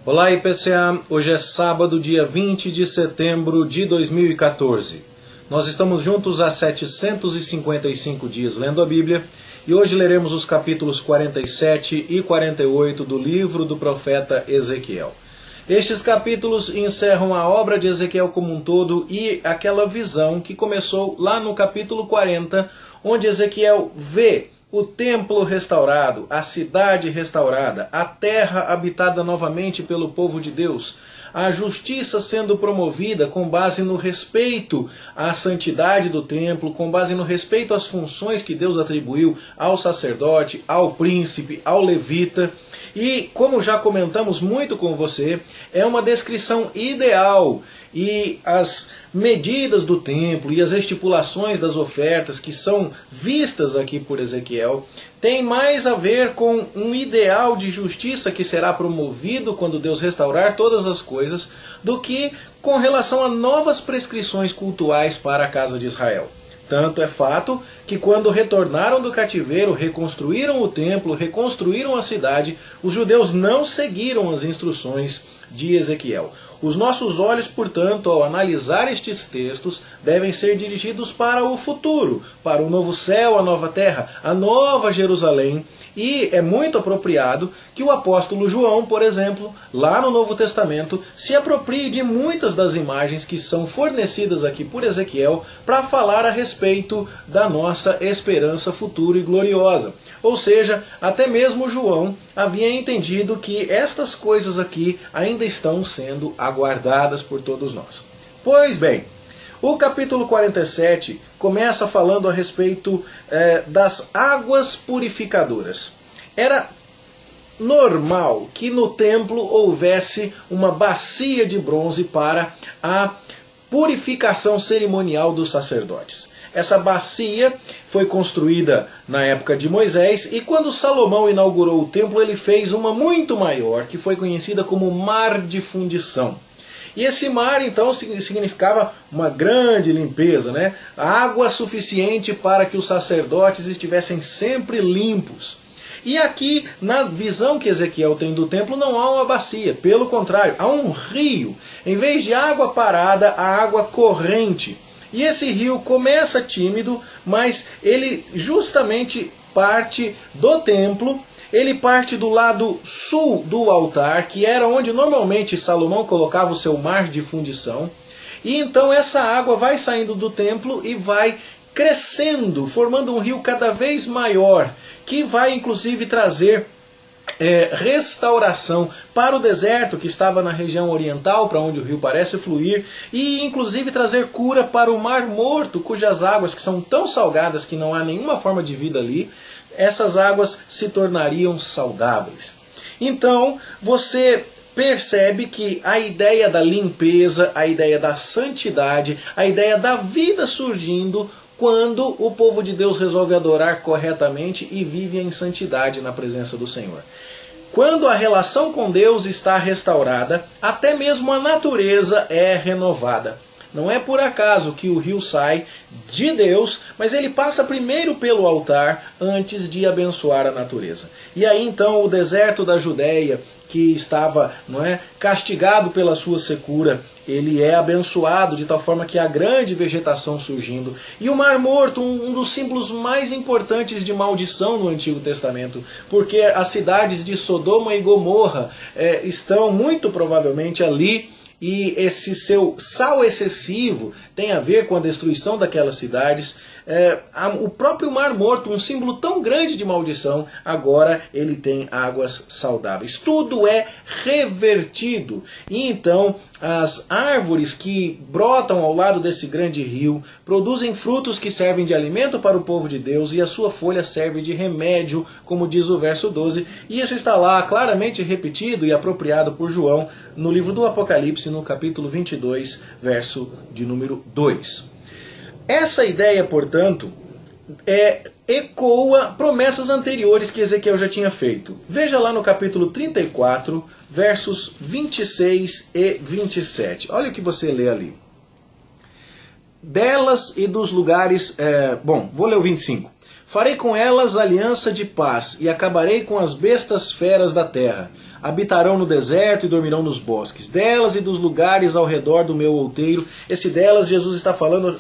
Olá IPCA, hoje é sábado, dia 20 de setembro de 2014. Nós estamos juntos há 755 dias lendo a Bíblia e hoje leremos os capítulos 47 e 48 do livro do profeta Ezequiel. Estes capítulos encerram a obra de Ezequiel como um todo e aquela visão que começou lá no capítulo 40, onde Ezequiel vê o templo restaurado, a cidade restaurada, a terra habitada novamente pelo povo de Deus, a justiça sendo promovida com base no respeito à santidade do templo, com base no respeito às funções que Deus atribuiu ao sacerdote, ao príncipe, ao levita. E, como já comentamos muito com você, é uma descrição ideal e as medidas do templo e as estipulações das ofertas que são vistas aqui por Ezequiel tem mais a ver com um ideal de justiça que será promovido quando Deus restaurar todas as coisas do que com relação a novas prescrições cultuais para a casa de Israel. Tanto é fato que quando retornaram do cativeiro, reconstruíram o templo, reconstruíram a cidade, os judeus não seguiram as instruções de Ezequiel. Os nossos olhos, portanto, ao analisar estes textos, devem ser dirigidos para o futuro, para o novo céu, a nova terra, a nova Jerusalém. E é muito apropriado que o apóstolo João, por exemplo, lá no Novo Testamento, se aproprie de muitas das imagens que são fornecidas aqui por Ezequiel para falar a respeito da nossa esperança futura e gloriosa. Ou seja, até mesmo João havia entendido que estas coisas aqui ainda estão sendo aguardadas por todos nós. Pois bem, o capítulo 47 começa falando a respeito das águas purificadoras. Era normal que no templo houvesse uma bacia de bronze para a purificação cerimonial dos sacerdotes. Essa bacia foi construída na época de Moisés e quando Salomão inaugurou o templo ele fez uma muito maior que foi conhecida como Mar de Fundição. E esse mar então significava uma grande limpeza, né? Água suficiente para que os sacerdotes estivessem sempre limpos. E aqui, na visão que Ezequiel tem do templo, não há uma bacia, pelo contrário, há um rio. Em vez de água parada, há água corrente. E esse rio começa tímido, mas ele justamente parte do templo. Ele parte do lado sul do altar, que era onde normalmente Salomão colocava o seu mar de fundição. E então essa água vai saindo do templo e vai crescendo, formando um rio cada vez maior, que vai inclusive trazer restauração para o deserto que estava na região oriental, para onde o rio parece fluir, e inclusive trazer cura para o Mar Morto, cujas águas que são tão salgadas que não há nenhuma forma de vida ali, essas águas se tornariam saudáveis. Então, você percebe que a ideia da limpeza, a ideia da santidade, a ideia da vida surgindo quando o povo de Deus resolve adorar corretamente e vive em santidade na presença do Senhor. Quando a relação com Deus está restaurada, até mesmo a natureza é renovada. Não é por acaso que o rio sai de Deus, mas ele passa primeiro pelo altar antes de abençoar a natureza. E aí então o deserto da Judéia, que estava castigado pela sua secura, ele é abençoado de tal forma que há grande vegetação surgindo. E o Mar Morto, um dos símbolos mais importantes de maldição no Antigo Testamento, porque as cidades de Sodoma e Gomorra estão muito provavelmente ali. E esse seu sal excessivo tem a ver com a destruição daquelas cidades. O próprio Mar Morto, um símbolo tão grande de maldição, agora ele tem águas saudáveis. Tudo é revertido. E então as árvores que brotam ao lado desse grande rio produzem frutos que servem de alimento para o povo de Deus e a sua folha serve de remédio, como diz o verso 12. E isso está lá claramente repetido e apropriado por João no livro do Apocalipse, no capítulo 22, verso de número 2. Essa ideia, portanto, ecoa promessas anteriores que Ezequiel já tinha feito. Veja lá no capítulo 34, versos 26 e 27. Olha o que você lê ali. Delas e dos lugares... vou ler o 25. Farei com elas aliança de paz e acabarei com as bestas feras da terra. habitarão no deserto e dormirão nos bosques. Delas e dos lugares ao redor do meu outeiro. Esse delas, Jesus está falando,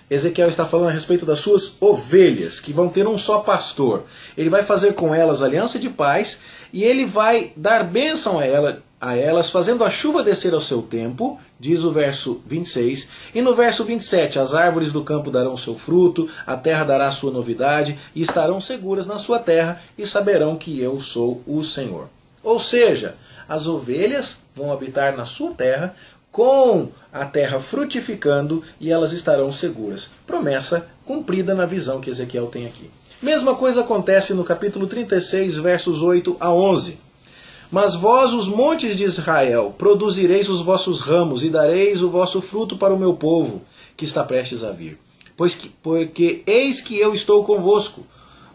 Ezequiel está falando a respeito das suas ovelhas, que vão ter um só pastor. Ele vai fazer com elas aliança de paz e ele vai dar bênção a elas, fazendo a chuva descer ao seu tempo, diz o verso 26. E no verso 27, as árvores do campo darão seu fruto, a terra dará sua novidade, e estarão seguras na sua terra, e saberão que eu sou o Senhor. Ou seja, as ovelhas vão habitar na sua terra, com a terra frutificando, e elas estarão seguras. Promessa cumprida na visão que Ezequiel tem aqui. Mesma coisa acontece no capítulo 36, versos 8 a 11. Mas vós, os montes de Israel, produzireis os vossos ramos, e dareis o vosso fruto para o meu povo, que está prestes a vir. Porque eis que eu estou convosco.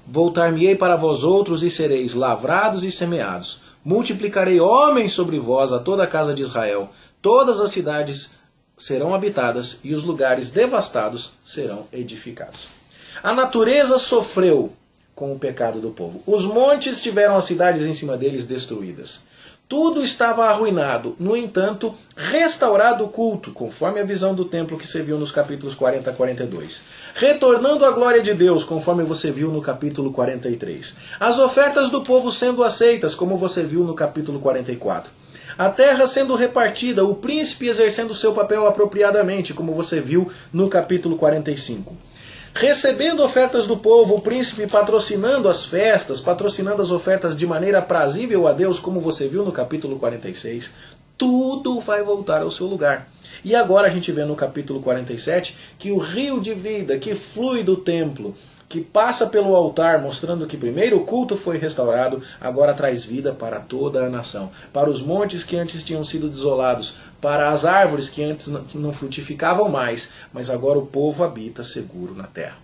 Voltar-me-ei para vós outros, e sereis lavrados e semeados. Multiplicarei homens sobre vós a toda a casa de Israel. Todas as cidades serão habitadas e os lugares devastados serão edificados. A natureza sofreu com o pecado do povo. Os montes tiveram as cidades em cima deles destruídas. Tudo estava arruinado. No entanto, restaurado o culto, conforme a visão do templo que você viu nos capítulos 40 a 42. Retornando à glória de Deus, conforme você viu no capítulo 43. As ofertas do povo sendo aceitas, como você viu no capítulo 44. A terra sendo repartida, o príncipe exercendo seu papel apropriadamente, como você viu no capítulo 45. Recebendo ofertas do povo, o príncipe patrocinando as festas, patrocinando as ofertas de maneira aprazível a Deus, como você viu no capítulo 46. Tudo vai voltar ao seu lugar. E agora a gente vê no capítulo 47 que o rio de vida que flui do templo, que passa pelo altar, mostrando que primeiro o culto foi restaurado, agora traz vida para toda a nação. Para os montes que antes tinham sido desolados, para as árvores que antes não frutificavam mais, mas agora o povo habita seguro na terra.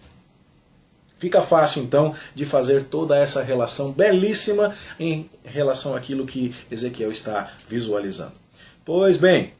Fica fácil então de fazer toda essa relação belíssima em relação àquilo que Ezequiel está visualizando. Pois bem,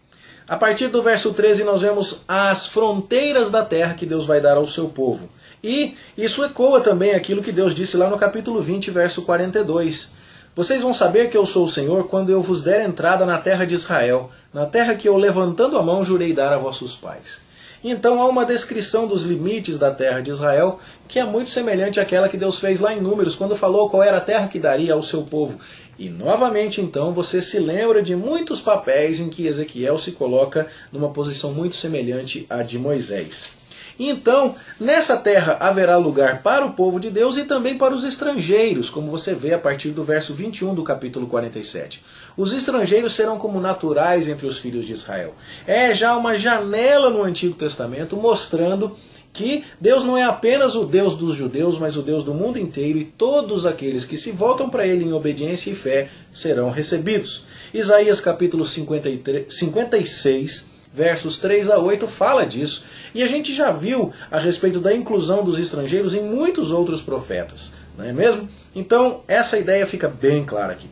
a partir do verso 13 nós vemos as fronteiras da terra que Deus vai dar ao seu povo. E isso ecoa também aquilo que Deus disse lá no capítulo 20, verso 42. Vocês vão saber que eu sou o Senhor quando eu vos der entrada na terra de Israel, na terra que eu, levantando a mão, jurei dar a vossos pais. Então há uma descrição dos limites da terra de Israel que é muito semelhante àquela que Deus fez lá em Números, quando falou qual era a terra que daria ao seu povo. E novamente então você se lembra de muitos papéis em que Ezequiel se coloca numa posição muito semelhante à de Moisés. Então, nessa terra haverá lugar para o povo de Deus e também para os estrangeiros, como você vê a partir do verso 21 do capítulo 47. Os estrangeiros serão como naturais entre os filhos de Israel. É já uma janela no Antigo Testamento mostrando que Deus não é apenas o Deus dos judeus, mas o Deus do mundo inteiro, e todos aqueles que se voltam para Ele em obediência e fé serão recebidos. Isaías capítulo 56, versos 3 a 8 fala disso, e a gente já viu a respeito da inclusão dos estrangeiros em muitos outros profetas, não é mesmo? Então essa ideia fica bem clara aqui.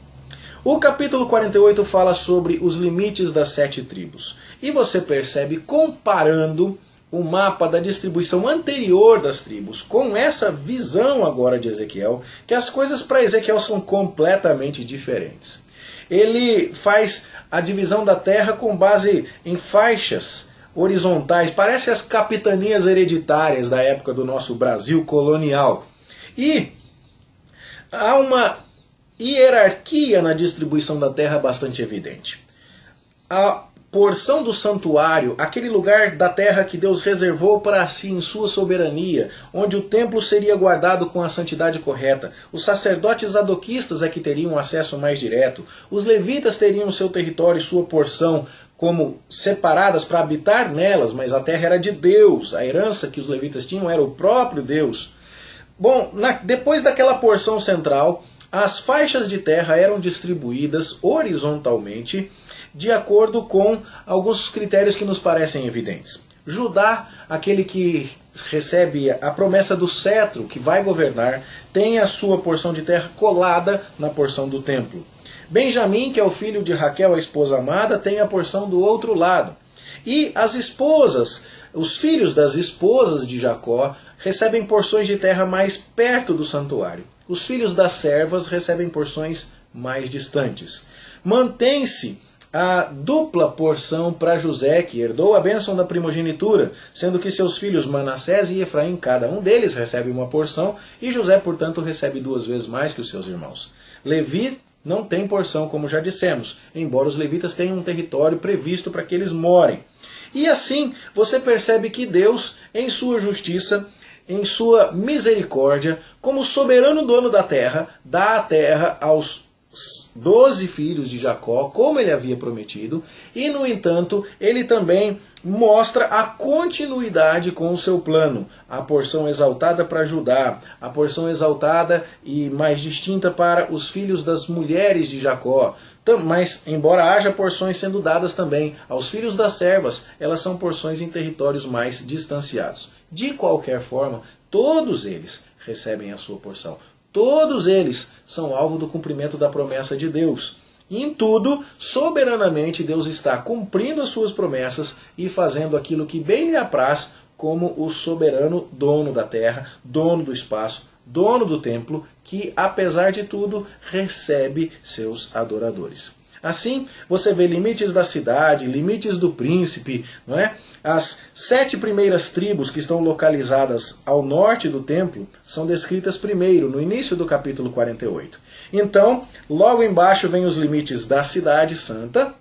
O capítulo 48 fala sobre os limites das 7 tribos, e você percebe, comparando o mapa da distribuição anterior das tribos com essa visão agora de Ezequiel, que as coisas para Ezequiel são completamente diferentes. Ele faz a divisão da terra com base em faixas horizontais, parece as capitanias hereditárias da época do nosso Brasil colonial. E há uma hierarquia na distribuição da terra bastante evidente. A porção do santuário, aquele lugar da terra que Deus reservou para si em sua soberania, onde o templo seria guardado com a santidade correta. Os sacerdotes zadoquistas é que teriam acesso mais direto. Os levitas teriam seu território e sua porção como separadas para habitar nelas, mas a terra era de Deus. A herança que os levitas tinham era o próprio Deus. Bom, depois daquela porção central, as faixas de terra eram distribuídas horizontalmente, de acordo com alguns critérios que nos parecem evidentes. Judá, aquele que recebe a promessa do cetro, que vai governar, tem a sua porção de terra colada na porção do templo. Benjamim, que é o filho de Raquel, a esposa amada, tem a porção do outro lado. E as esposas, os filhos das esposas de Jacó, recebem porções de terra mais perto do santuário. Os filhos das servas recebem porções mais distantes. Mantém-se a dupla porção para José, que herdou a bênção da primogenitura, sendo que seus filhos Manassés e Efraim, cada um deles recebe uma porção, e José, portanto, recebe 2 vezes mais que os seus irmãos. Levi não tem porção, como já dissemos, embora os levitas tenham um território previsto para que eles morem. E assim, você percebe que Deus, em sua justiça, em sua misericórdia, como soberano dono da terra, dá a terra aos 12 filhos de Jacó, como ele havia prometido, e no entanto, ele também mostra a continuidade com o seu plano. A porção exaltada para Judá, a porção exaltada e mais distinta para os filhos das mulheres de Jacó. Mas, embora haja porções sendo dadas também aos filhos das servas, elas são porções em territórios mais distanciados. De qualquer forma, todos eles recebem a sua porção. Todos eles são alvo do cumprimento da promessa de Deus. E em tudo, soberanamente, Deus está cumprindo as suas promessas e fazendo aquilo que bem lhe apraz, como o soberano dono da terra, dono do espaço, dono do templo, que, apesar de tudo, recebe seus adoradores. Assim, você vê limites da cidade, limites do príncipe, não é? As 7 primeiras tribos que estão localizadas ao norte do templo são descritas primeiro, no início do capítulo 48. Então, logo embaixo vem os limites da cidade santa,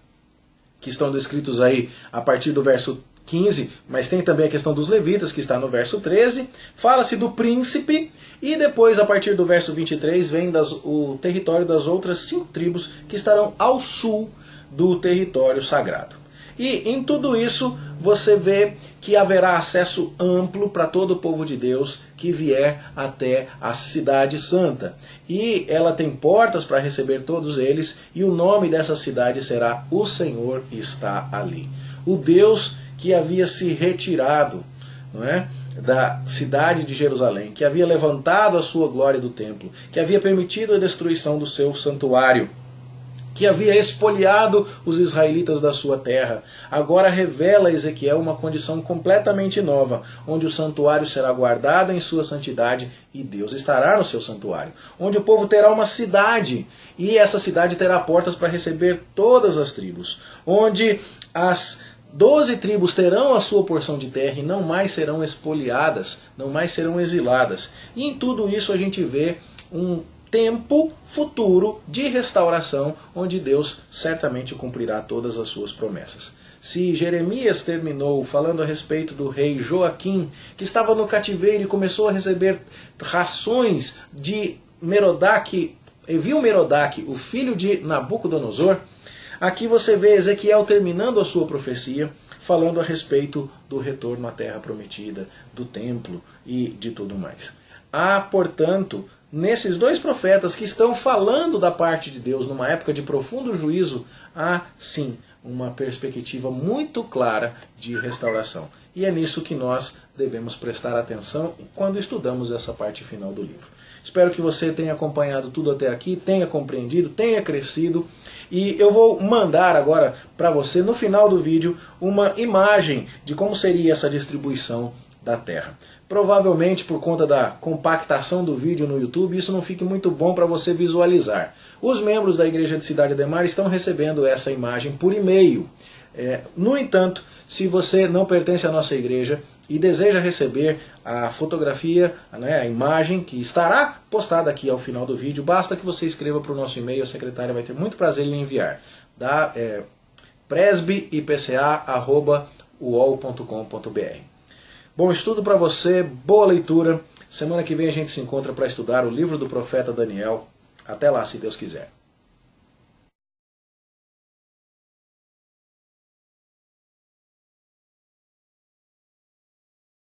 que estão descritos aí a partir do verso 15, mas tem também a questão dos levitas, que está no verso 13. Fala-se do príncipe, e depois, a partir do verso 23, vem o território das outras 5 tribos que estarão ao sul do território sagrado. E em tudo isso, você vê que haverá acesso amplo para todo o povo de Deus que vier até a cidade santa. E ela tem portas para receber todos eles, e o nome dessa cidade será O Senhor Está Ali. O Deus que havia se retirado, não é, da cidade de Jerusalém, que havia levantado a sua glória do templo, que havia permitido a destruição do seu santuário, que havia expoliado os israelitas da sua terra, agora revela a Ezequiel uma condição completamente nova, onde o santuário será guardado em sua santidade e Deus estará no seu santuário, onde o povo terá uma cidade, e essa cidade terá portas para receber todas as tribos, onde as 12 tribos terão a sua porção de terra e não mais serão expoliadas, não mais serão exiladas. E em tudo isso a gente vê um tempo futuro de restauração, onde Deus certamente cumprirá todas as suas promessas. Se Jeremias terminou falando a respeito do rei Joaquim, que estava no cativeiro e começou a receber rações de Merodach, Evil-Merodach, o filho de Nabucodonosor, aqui você vê Ezequiel terminando a sua profecia, falando a respeito do retorno à terra prometida, do templo e de tudo mais. Há, portanto, nesses 2 profetas que estão falando da parte de Deus numa época de profundo juízo, há sim uma perspectiva muito clara de restauração. E é nisso que nós devemos prestar atenção quando estudamos essa parte final do livro. Espero que você tenha acompanhado tudo até aqui, tenha compreendido, tenha crescido. E eu vou mandar agora para você, no final do vídeo, uma imagem de como seria essa distribuição da terra. Provavelmente, por conta da compactação do vídeo no YouTube, isso não fique muito bom para você visualizar. Os membros da Igreja de Cidade Ademar estão recebendo essa imagem por e-mail. No entanto, se você não pertence à nossa igreja e deseja receber a fotografia, né, a imagem que estará postada aqui ao final do vídeo, basta que você escreva para o nosso e-mail, a secretária vai ter muito prazer em enviar. presbipca@uol.com.br. Bom estudo para você, boa leitura. Semana que vem a gente se encontra para estudar o livro do profeta Daniel. Até lá, se Deus quiser.